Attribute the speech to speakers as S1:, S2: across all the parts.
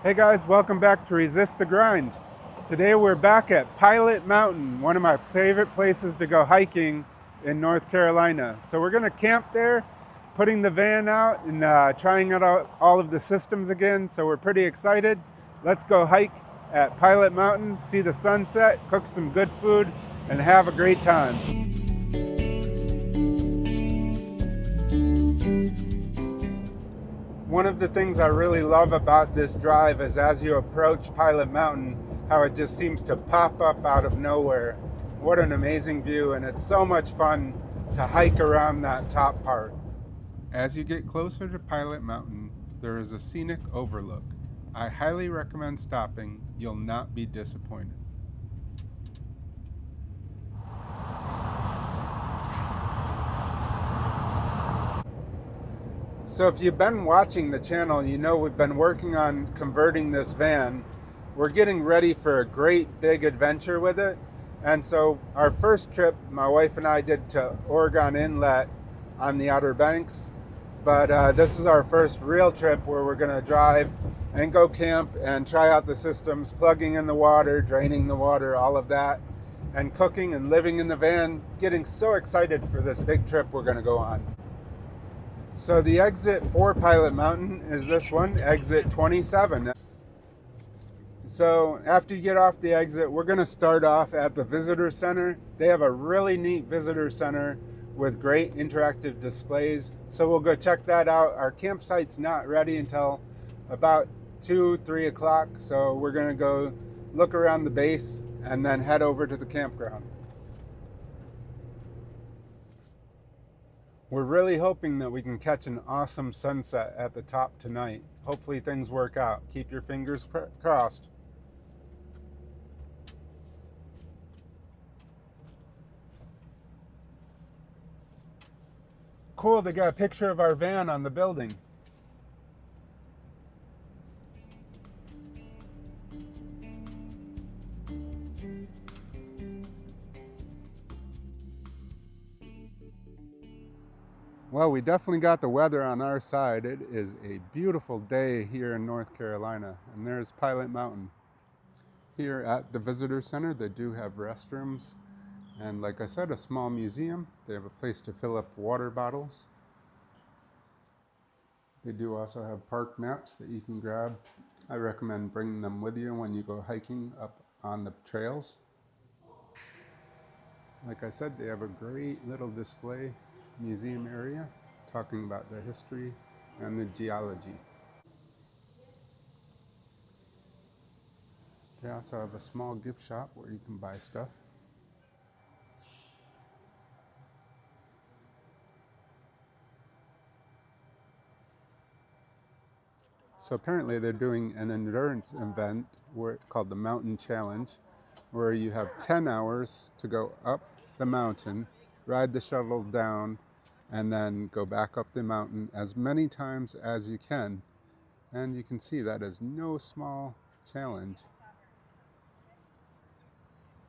S1: Hey guys, welcome back to Resist the Grind. Today we're back at Pilot Mountain, one of my favorite places to go hiking in North Carolina. So we're gonna camp there, putting the van out and trying out all of the systems again. So we're pretty excited. Let's go hike at Pilot Mountain, see the sunset, cook some good food, and have a great time. One of the things I really love about this drive is as you approach Pilot Mountain, how it just seems to pop up out of nowhere. What an amazing view, and it's so much fun to hike around that top part. As you get closer to Pilot Mountain, there is a scenic overlook. I highly recommend stopping. You'll not be disappointed. So if you've been watching the channel, you know we've been working on converting this van. We're getting ready for a great big adventure with it. And so our first trip, my wife and I did to Oregon Inlet on the Outer Banks. But this is our first real trip where we're gonna drive and go camp and try out the systems, plugging in the water, draining the water, all of that, and cooking and living in the van, getting so excited for this big trip we're gonna go on. So the exit for Pilot Mountain is this one, exit 27. So after you get off the exit, we're gonna start off at the visitor center. They have a really neat visitor center with great interactive displays. So we'll go check that out. Our campsite's not ready until about 2-3 o'clock. So we're gonna go look around the base and then head over to the campground. We're really hoping that we can catch an awesome sunset at the top tonight. Hopefully things work out. Keep your fingers crossed. Cool, they got a picture of our van on the building. Well, we definitely got the weather on our side. It is a beautiful day here in North Carolina, and there's Pilot Mountain. Here at the visitor center, they do have restrooms, and like I said, a small museum. They have a place to fill up water bottles. They do also have park maps that you can grab. I recommend bringing them with you when you go hiking up on the trails. Like I said, they have a great little display museum area talking about the history and the geology. They also have a small gift shop where you can buy stuff. So apparently they're doing an endurance event called the Mountain Challenge, where you have 10 hours to go up the mountain, ride the shuttle down, and then go back up the mountain as many times as you can. And you can see that is no small challenge.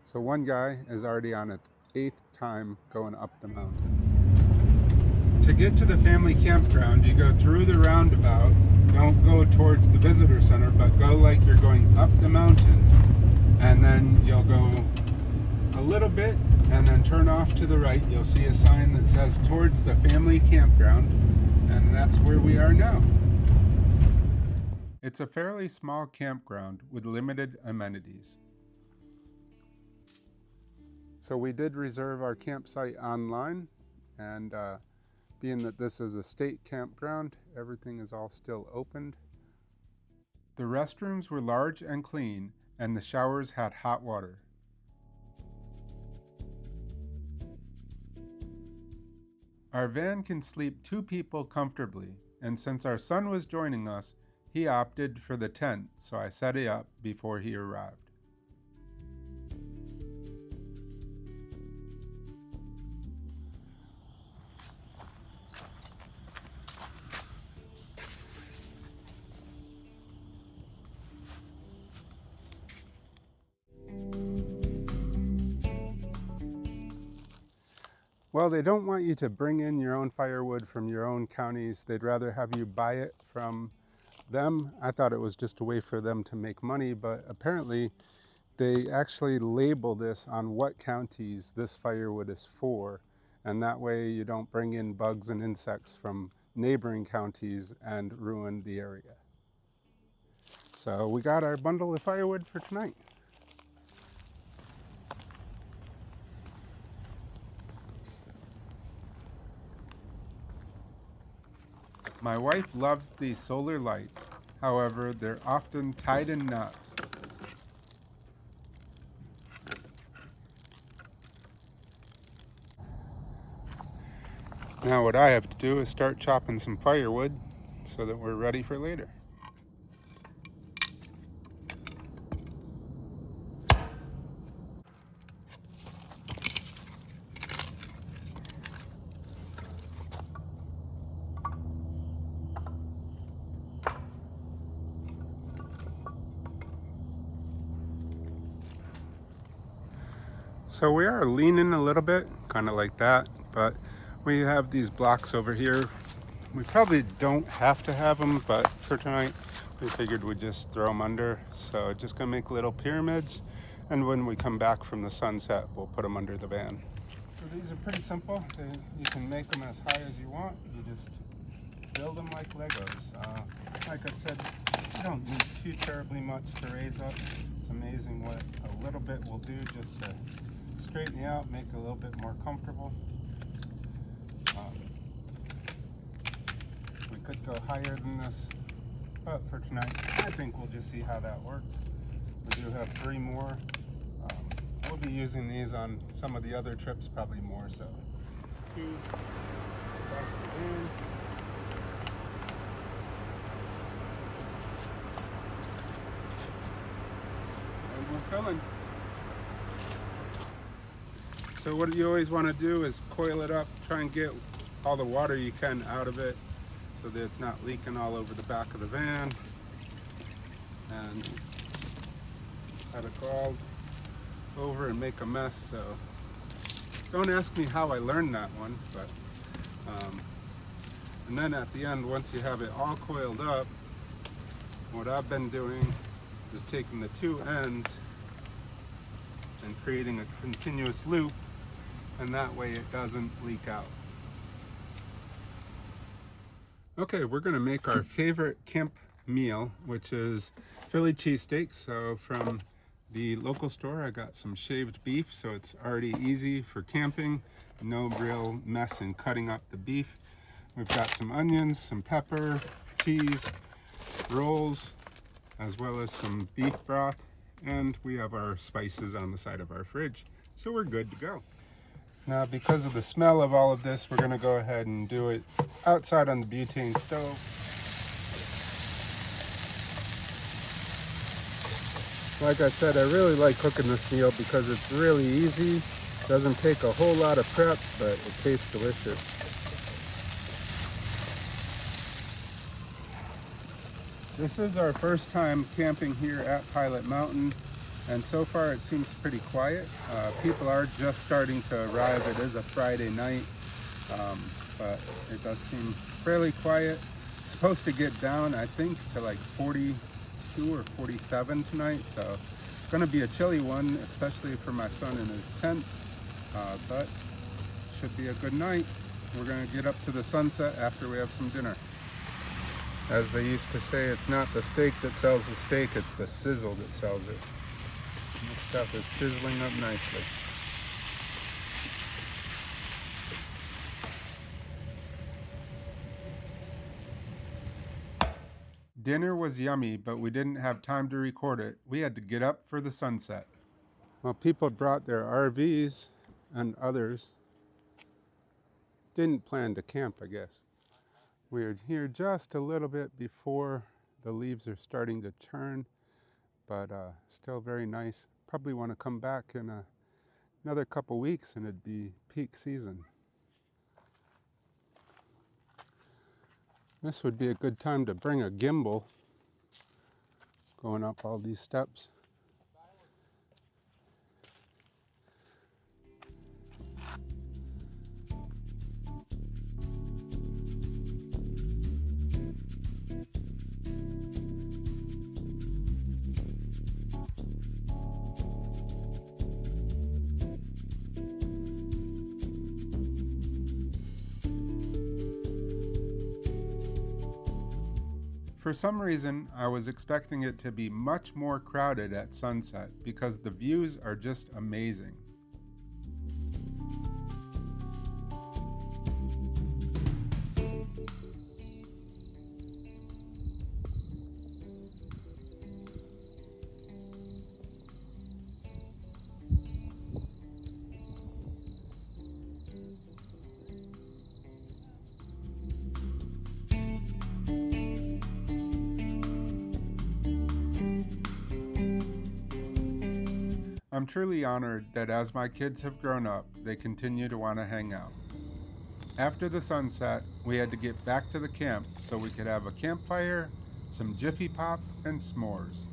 S1: So one guy is already on its 8th time going up the mountain. To get to the family campground, you go through the roundabout. Don't go towards the visitor center, but go like you're going up the mountain. And then you'll go a little bit and then turn off to the right. You'll see a sign that says towards the family campground, and that's where we are now. It's a fairly small campground with limited amenities. So we did reserve our campsite online, and being that this is a state campground, everything is all still opened. The restrooms were large and clean, and the showers had hot water. Our van can sleep 2 people comfortably, and since our son was joining us, he opted for the tent, so I set it up before he arrived. Well, they don't want you to bring in your own firewood from your own counties. They'd rather have you buy it from them. I thought it was just a way for them to make money, but apparently they actually label this on what counties this firewood is for, and that way you don't bring in bugs and insects from neighboring counties and ruin the area. So we got our bundle of firewood for tonight. My wife loves these solar lights. However, they're often tied in knots. Now what I have to do is start chopping some firewood so that we're ready for later. So we are leaning a little bit, kind of like that, but we have these blocks over here. We probably don't have to have them, but for tonight, we figured we'd just throw them under. So just gonna make little pyramids, and when we come back from the sunset, we'll put them under the van. So these are pretty simple. You can make them as high as you want. You just build them like Legos. Like I said, you don't need too terribly much to raise up. It's amazing what a little bit will do just to straighten you out, make it a little bit more comfortable. We could go higher than this, but for tonight, I think we'll just see how that works. We do have 3 more. We'll be using these on some of the other trips, probably more so. 2, back in. And we're filling. So what you always want to do is coil it up, try and get all the water you can out of it so that it's not leaking all over the back of the van. And had it go all over and make a mess, so don't ask me how I learned that one, but and then at the end, once you have it all coiled up, what I've been doing is taking the 2 ends and creating a continuous loop, and that way it doesn't leak out. Okay, we're gonna make our favorite camp meal, which is Philly cheesesteaks. So from the local store, I got some shaved beef, so it's already easy for camping. No real mess in cutting up the beef. We've got some onions, some pepper, cheese, rolls, as well as some beef broth, and we have our spices on the side of our fridge, so we're good to go. Now, because of the smell of all of this, we're going to go ahead and do it outside on the butane stove. Like I said, I really like cooking this meal because it's really easy. Doesn't take a whole lot of prep, but it tastes delicious. This is our first time camping here at Pilot Mountain, and so far it seems pretty quiet. People are just starting to arrive. It is a Friday night, but it does seem fairly quiet. It's supposed to get down, I think, to like 42 or 47 tonight, so it's going to be a chilly one, especially for my son in his tent, but should be a good night. We're going to get up to the sunset after we have some dinner. As they used to say, it's not the steak that sells the steak, it's the sizzle that sells it. This stuff is sizzling up nicely. Dinner was yummy, but we didn't have time to record it. We had to get up for the sunset. Well, people brought their RVs, and others didn't plan to camp, I guess. We're here just a little bit before the leaves are starting to turn, but still very nice. Probably want to come back in another couple weeks and it'd be peak season. This would be a good time to bring a gimbal going up all these steps. For some reason, I was expecting it to be much more crowded at sunset because the views are just amazing. I'm truly honored that as my kids have grown up, they continue to want to hang out. After the sunset, we had to get back to the camp so we could have a campfire, some Jiffy Pop, and s'mores.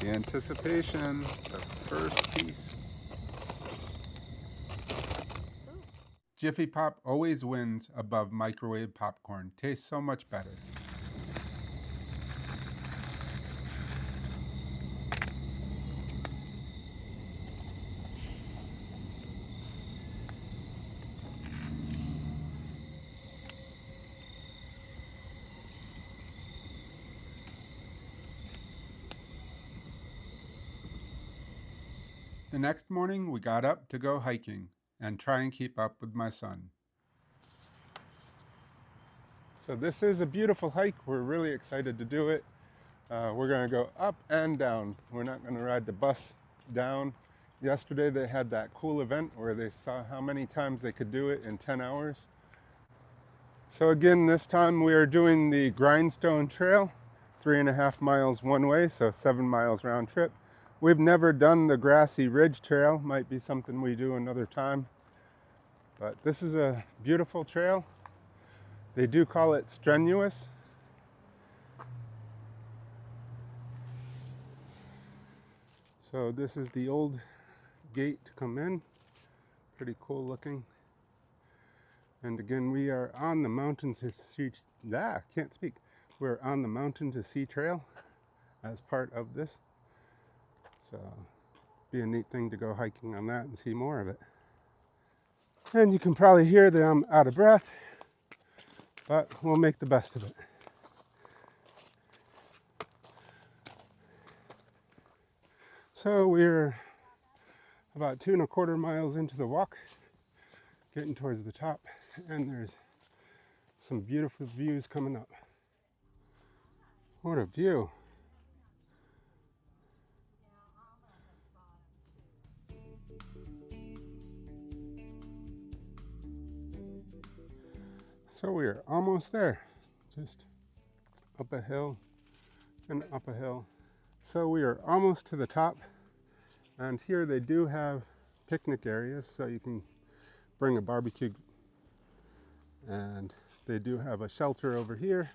S1: The anticipation, the first piece. Jiffy Pop always wins above microwave popcorn. Tastes so much better. The next morning, we got up to go hiking and try and keep up with my son. So this is a beautiful hike. We're really excited to do it. We're going to go up and down. We're not going to ride the bus down. Yesterday they had that cool event where they saw how many times they could do it in 10 hours. So again, this time we are doing the Grindstone Trail, 3.5 miles one way, so 7 miles round trip. We've never done the Grassy Ridge Trail. Might be something we do another time. But this is a beautiful trail. They do call it strenuous. So this is the old gate to come in. Pretty cool looking. And again, we are on the Mountain to Sea. Can't speak. We're on the Mountain to Sea Trail as part of this. So, be a neat thing to go hiking on that and see more of it. And you can probably hear that I'm out of breath, but we'll make the best of it. So we're about 2.25 miles into the walk, getting towards the top, and there's some beautiful views coming up. What a view! So we are almost there, just up a hill and up a hill. So we are almost to the top, and here they do have picnic areas, so you can bring a barbecue, and they do have a shelter over here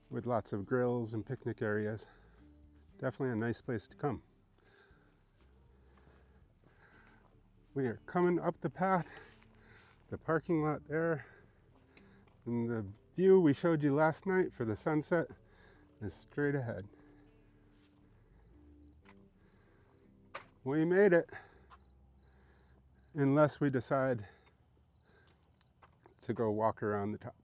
S1: with lots of grills and picnic areas. Definitely a nice place to come. We are coming up the path. The parking lot there, and the view we showed you last night for the sunset is straight ahead. We made it, unless we decide to go walk around the top.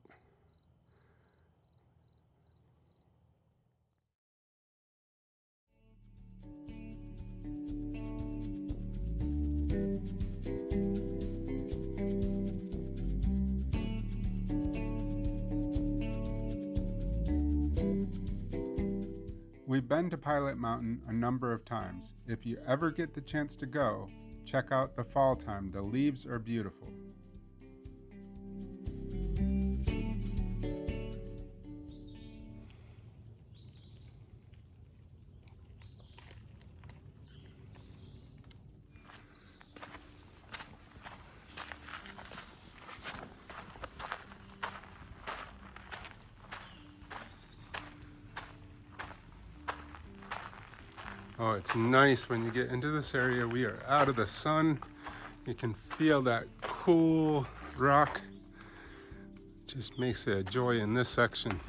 S1: We've been to Pilot Mountain a number of times. If you ever get the chance to go, check out the fall time. The leaves are beautiful. Oh, it's nice when you get into this area. We are out of the sun. You can feel that cool rock. Just makes it a joy in this section.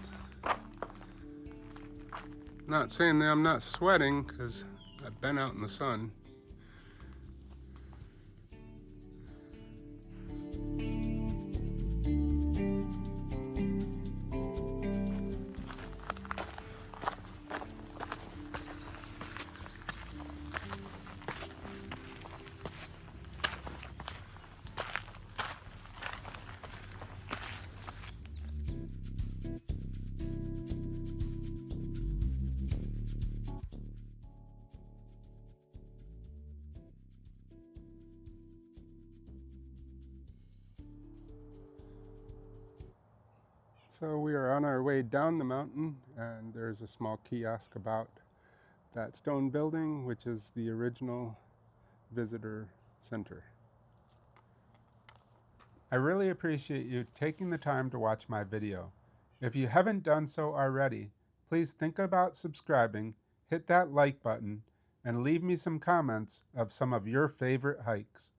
S1: Not saying that I'm not sweating, because I've been out in the sun. So we are on our way down the mountain, and there's a small kiosk about that stone building, which is the original visitor center. I really appreciate you taking the time to watch my video. If you haven't done so already, please think about subscribing, hit that like button, and leave me some comments of some of your favorite hikes.